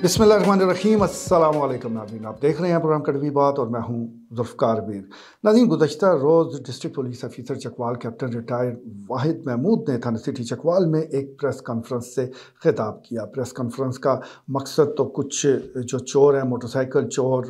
बिस्मिल्लाहिर्रहमानिर्रहीम। अस्सलामु अलैकुम नाज़रीन, आप देख रहे हैं प्रोग्राम कड़वी बात और मैं हूं ज़ुल्फ़िकार मीर। नाज़रीन, गुज़श्ता रोज़ district police officer Chakwal captain retired Wahid Mahmood ने थाना सिटी चकवाल में एक प्रेस कॉन्फ्रेंस से खिताब किया। प्रेस कॉन्फ्रेंस का मकसद तो कुछ जो चोर हैं, मोटरसाइकिल चोर,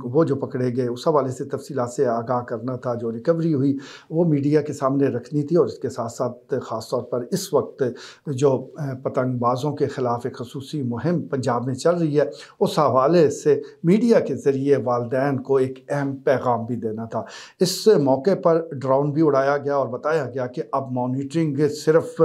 वो जो पकड़े गए उस हवाले से तफसीलात से आगाह करना था। जो रिकवरी हुई वो मीडिया के सामने रखनी थी और इसके साथ साथ ख़ास तौर पर इस वक्त जो पतंगबाज़ों के ख़िलाफ़ एक ख़ुसूसी मुहिम पंजाब में चल रही है, उस हवाले से मीडिया के ज़रिए वालिदैन को एक अहम पैगाम भी देना था। इस मौके पर ड्रोन भी उड़ाया गया और बताया गया कि अब मॉनिटरिंग सिर्फ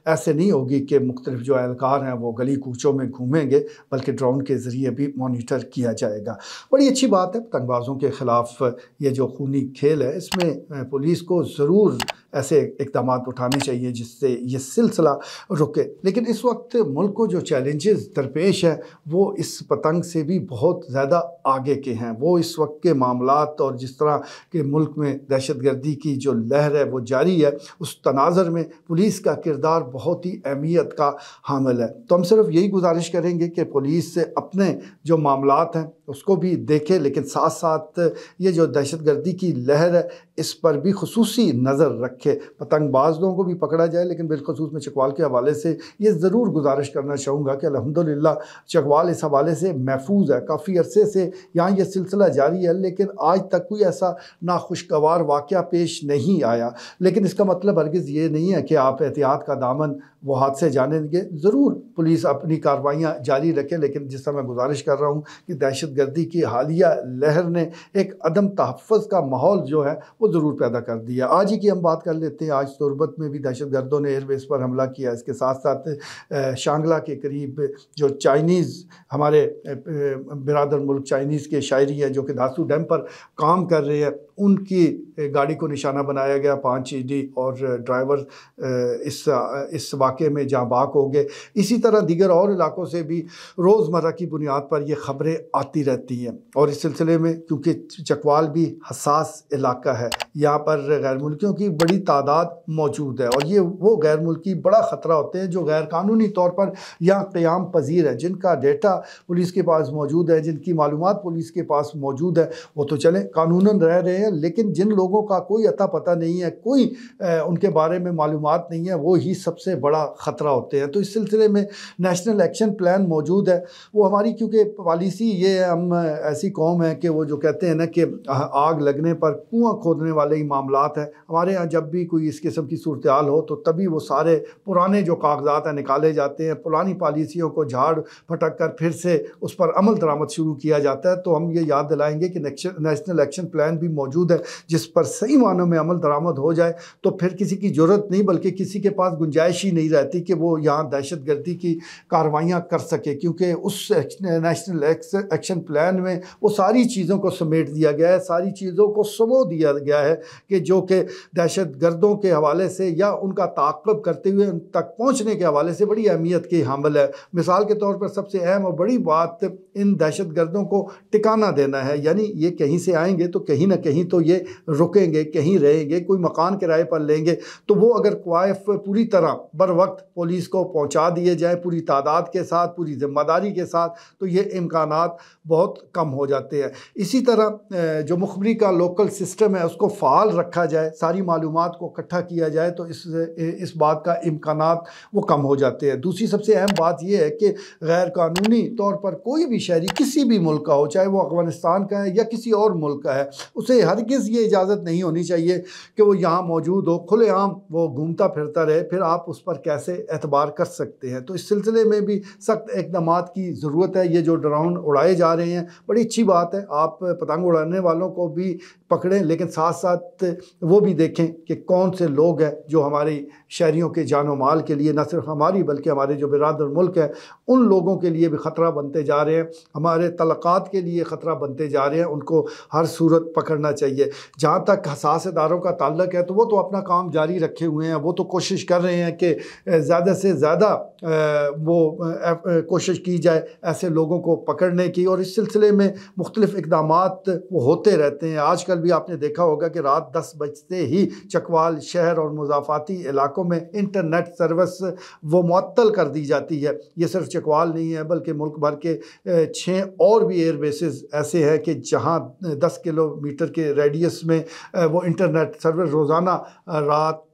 ऐसे नहीं होगी कि मुख्तलिफ जो एहलकार हैं वो गली कूचों में घूमेंगे, बल्कि ड्रोन के ज़रिए भी मॉनिटर किया जाएगा। बड़ी अच्छी बात है। पतंगबाज़ों के ख़िलाफ़ ये जो खूनी खेल है, इसमें पुलिस को ज़रूर ऐसे इक़दाम उठाने चाहिए जिससे ये सिलसिला रुके। लेकिन इस वक्त मुल्क को जो चैलेंजेस दरपेश है वो इस पतंग से भी बहुत ज़्यादा आगे के हैं। वो इस वक्त के मामलात और जिस तरह के मुल्क में दहशतगर्दी की जो लहर है वो जारी है, उस तनाज़र में पुलिस का किरदार बहुत ही अहमियत का हामिल है। तो हम सिर्फ यही गुजारिश करेंगे कि पुलिस से अपने जो मामलात हैं उसको भी देखे, लेकिन साथ साथ ये जो दहशतगर्दी की लहर है इस पर भी खुसूसी नज़र रखे। पतंगबाज लोगों को भी पकड़ा जाए, लेकिन बिलखुसूस में चकवाल के हवाले से ये ज़रूर गुजारिश करना चाहूँगा कि अल्हम्दुलिल्लाह चकवाल इस हवाले से महफूज है। काफ़ी अरसे से यहाँ ये सिलसिला जारी है, लेकिन आज तक कोई ऐसा नाखुशगवार वाक़या पेश नहीं आया। लेकिन इसका मतलब हरगिज़ ये नहीं है कि आप एहतियात का दामन वो हाथ से जाने देंगे। ज़रूर पुलिस अपनी कार्रवाइयाँ जारी रखे, लेकिन जिस तरह मैं गुजारिश कर रहा हूँ कि दहशतगर्दी की हालिया लहर ने एक अदम तहफ़्फ़ुज़ का माहौल जो है वो ज़रूर पैदा कर दिया। आज ही की हम बात कर लेते हैं। आज तुरबत में भी दहशतगर्दों ने एयरबेस पर हमला किया। इसके साथ साथ शांगला के करीब जो चाइनीज़ हमारे बिरादर मुल्क चाइनीज़ के शायरी हैं जो कि धासू डैम पर काम कर रहे हैं, उनकी गाड़ी को निशाना बनाया गया। 5 ईडी और ड्राइवर इस वाक़े में जाँ बाक हो गए। इसी तरह दीगर और इलाकों से भी रोज़मर्रा की बुनियाद पर ये ख़बरें आती रहती हैं। और इस सिलसिले में क्योंकि चकवाल भी हसास इलाका है, यहाँ पर गैर मुल्कियों की बड़ी तादाद मौजूद है और ये वो गैर मुल्की बड़ा ख़तरा होते हैं जो गैर कानूनी तौर पर यहाँ क़याम पजीर है, जिनका डेटा पुलिस के पास मौजूद है, जिनकी मालूमात पुलिस के पास मौजूद है। वो तो चलें कानूनन रह रहे हैं, लेकिन जिन लोगों का कोई अता पता नहीं है, कोई उनके बारे में मालूमात नहीं है, वो ही सबसे बड़ा ख़तरा होते हैं। तो इस सिलसिले में नेशनल एक्शन प्लान मौजूद है। वो हमारी क्योंकि पॉलिसी ये है, हम ऐसी कौम है कि वो जो कहते हैं ना कि आग लगने पर कुआं खोदने वाले ही मामलात हैं। हमारे यहाँ जब भी कोई इस किस्म की सूरत हाल हो तो तभी वो सारे पुराने जो कागजात हैं निकाले जाते हैं, पुरानी पॉलिसियों को झाड़ फटक कर फिर से उस पर अमल दरामद शुरू किया जाता है। तो हम ये याद दिलाएंगे कि नेशनल एक्शन प्लान भी मौजूद है जिस पर सही मानों में अमल दरामद हो जाए तो फिर किसी की ज़रूरत नहीं, बल्कि किसी के पास गुंजाइश ही नहीं रहती कि वो यहाँ दहशतगर्दी की कार्रवाइयाँ कर सके, क्योंकि उस नेशनल एक्शन प्लान में वो सारी चीज़ों को समेट दिया गया है, सारी चीज़ों को समो दिया गया है कि जो कि दहशतगर्दों के हवाले से या उनका ताक़ब करते हुए उन तक पहुँचने के हवाले से बड़ी अहमियत की हामिल है। मिसाल के तौर पर सबसे अहम और बड़ी बात इन दहशतगर्दों को टिकाना देना है, यानी ये कहीं से आएंगे तो कहीं ना कहीं तो ये रुकेंगे, कहीं रहेंगे, कोई मकान किराए पर लेंगे, तो वो अगर क्वाइफ पूरी तरह बर वक्त पुलिस को पहुँचा दिए जाए पूरी तादाद के साथ, पूरी ज़िम्मेदारी के साथ, तो ये इम्कानात बहुत कम हो जाते हैं। इसी तरह जो मुखबरी का लोकल सिस्टम है उसको फ़ाल रखा जाए, सारी मालूमात को इकट्ठा किया जाए, तो इस बात का इम्कानात वो कम हो जाते हैं। दूसरी सबसे अहम बात यह है कि गैर कानूनी तौर पर कोई भी शहरी किसी भी मुल्क का हो, चाहे वो अफ़गानिस्तान का है या किसी और मुल्क का है, उसे हरगिज़ ये इजाज़त नहीं होनी चाहिए कि वो यहाँ मौजूद हो, खुलेआम वो घूमता फिरता रहे, फिर आप उस पर कैसे एतबार कर सकते हैं। तो इस सिलसिले में भी सख्त इक़दाम की ज़रूरत है। ये जो ड्रोन उड़ाए जा रहे हैं बड़ी अच्छी बात है, आप पतंग उड़ाने वालों को भी पकड़ें, लेकिन साथ साथ वो भी देखें कि कौन से लोग हैं जो हमारी शहरियों के जान व माल के लिए, न सिर्फ हमारी बल्कि हमारे जो बिरादर मुल्क है उन लोगों के लिए भी ख़तरा बनते जा रहे हैं, हमारे तलक़ात के लिए ख़तरा बनते जा रहे हैं। उनको हर सूरत पकड़ना चाहिए। जहाँ तक हसास इदारों का ताल्लुक़ है तो वो तो अपना काम जारी रखे हुए हैं, वो तो कोशिश कर रहे हैं कि ज़्यादा से ज़्यादा वो कोशिश की जाए ऐसे लोगों को पकड़ने की। और इस सिलसिले में मुख्तलिफ इक़दामात वो होते रहते हैं। आजकल भी आपने देखा होगा कि रात 10 बजते ही चकवाल शहर और मुज़ाफ़ाती इलाकों में इंटरनेट सर्विस वो मुअत्तल कर दी जाती है। ये सिर्फ चकवाल नहीं है बल्कि मुल्क भर के 6 और भी एयर बेसेस ऐसे हैं कि जहाँ 10 किलोमीटर के रेडियस में वो इंटरनेट सर्विस रोज़ाना रात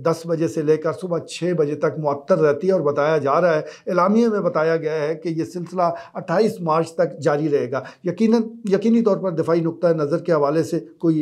10 बजे से लेकर सुबह 6 बजे तक मुअत्तल रहती है। और बताया जा रहा है, एलामिया में बताया गया है कि ये सिलसिला 28 मार्च तक जारी रहेगा। यकीनी तौर पर दिफाई नुक्ता नज़र के हवाले से कोई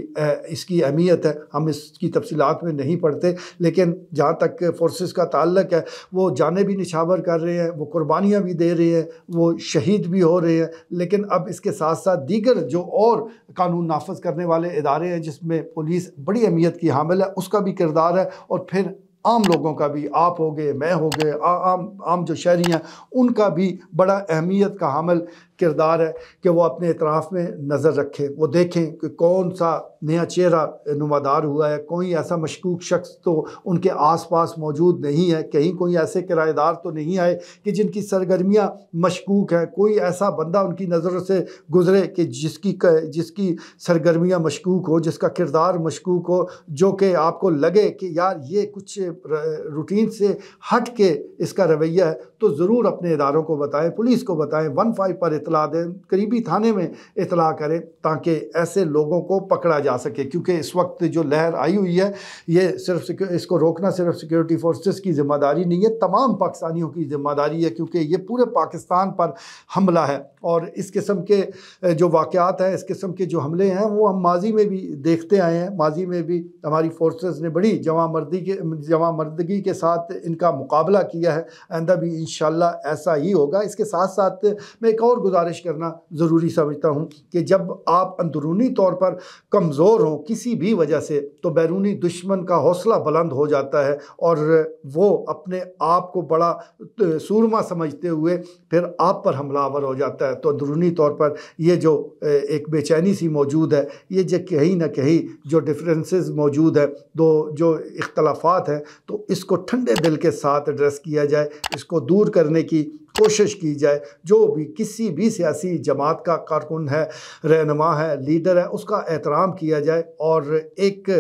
इसकी अहमियत है, हम इसकी तफसीलात में नहीं पढ़ते, लेकिन जहाँ तक फोर्सेस का ताल्लुक है वो जाने भी निछावर कर रहे हैं, वो कुर्बानियाँ भी दे रहे हैं, वो शहीद भी हो रहे हैं। लेकिन अब इसके साथ साथ दीगर जो और कानून नाफज करने वाले इदारे हैं जिसमें पुलिस बड़ी अहमियत की हामिल है, उसका भी किरदार है। और फिर आम लोगों का भी, आप हो गए, मैं हो गए, आम जो शहरी हैं उनका भी बड़ा अहमियत का हामिल किरदार है कि वो अपने इतराफ़ में नज़र रखें, वो देखें कि कौन सा नया चेहरा नुमादार हुआ है, कोई ऐसा मशकूक शख्स तो उनके आसपास मौजूद नहीं है, कहीं कोई ऐसे किराएदार तो नहीं आए कि जिनकी सरगर्मियाँ मशकूक हैं, कोई ऐसा बंदा उनकी नज़रों से गुज़रे कि जिसकी सरगर्मियाँ मशकूक हो, जिसका किरदार मशकूक हो, जो कि आपको लगे कि यार ये कुछ रूटीन से हट के इसका रवैया है, तो ज़रूर अपने इदारों को बताएं, पुलिस को बताएं, 15 पर इतला दें, करीबी थाने में इतला करें ताकि ऐसे लोगों को पकड़ा जा सके। क्योंकि इस वक्त जो लहर आई हुई है ये सिर्फ इसको रोकना सिर्फ सिक्योरिटी फोर्सेस की ज़िम्मेदारी नहीं है, तमाम पाकिस्तानियों की ज़िम्मेदारी है, क्योंकि ये पूरे पाकिस्तान पर हमला है। और इस किस्म के जो वाक़यात हैं, इस किस्म के जो हमले हैं वो हम माजी में भी देखते आए हैं। माजी में भी हमारी फोर्सेस ने बड़ी जवामर्दगी के साथ इनका मुकाबला किया है, आइंदा भी इंशाअल्लाह ऐसा ही होगा। इसके साथ साथ मैं एक और गुजारिश करना ज़रूरी समझता हूँ कि जब आप अंदरूनी तौर पर कमज़ोर हों किसी भी वजह से, तो बैरूनी दुश्मन का हौसला बुलंद हो जाता है और वो अपने आप को बड़ा सूरमा समझते हुए फिर आप पर हमलावर हो जाता है। तो अंदरूनी तौर पर ये जो एक बेचैनी सी मौजूद है, ये जो कहीं ना कहीं जो डिफरेंसेस मौजूद है, जो इख्तलाफात हैं, तो इसको ठंडे दिल के साथ एड्रेस किया जाए, इसको दूर करने की कोशिश की जाए। जो भी किसी भी सियासी जमात का कारकुन है, रहनुमा है, लीडर है, उसका एहतराम किया जाए और एक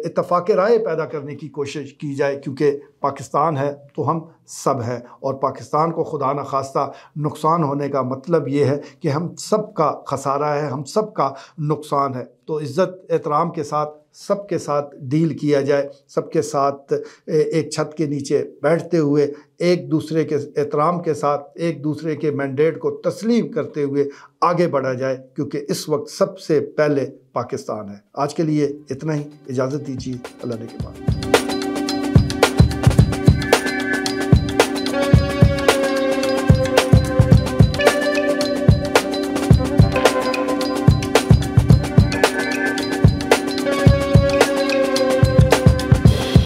इत्तफाक़ राय पैदा करने की कोशिश की जाए। क्योंकि पाकिस्तान है तो हम सब हैं और पाकिस्तान को खुदा न खास्ता नुकसान होने का मतलब ये है कि हम सब का खसारा है, हम सब का नुकसान है। तो इज़्ज़त एहतराम के साथ सबके साथ डील किया जाए, सबके साथ एक छत के नीचे बैठते हुए एक दूसरे के एहतराम के साथ एक दूसरे के मैंडेट को तस्लीम करते हुए आगे बढ़ा जाए, क्योंकि इस वक्त सबसे पहले पाकिस्तान है। आज के लिए इतना ही, इजाज़त दीजिए, अल्लाह ने के बाद।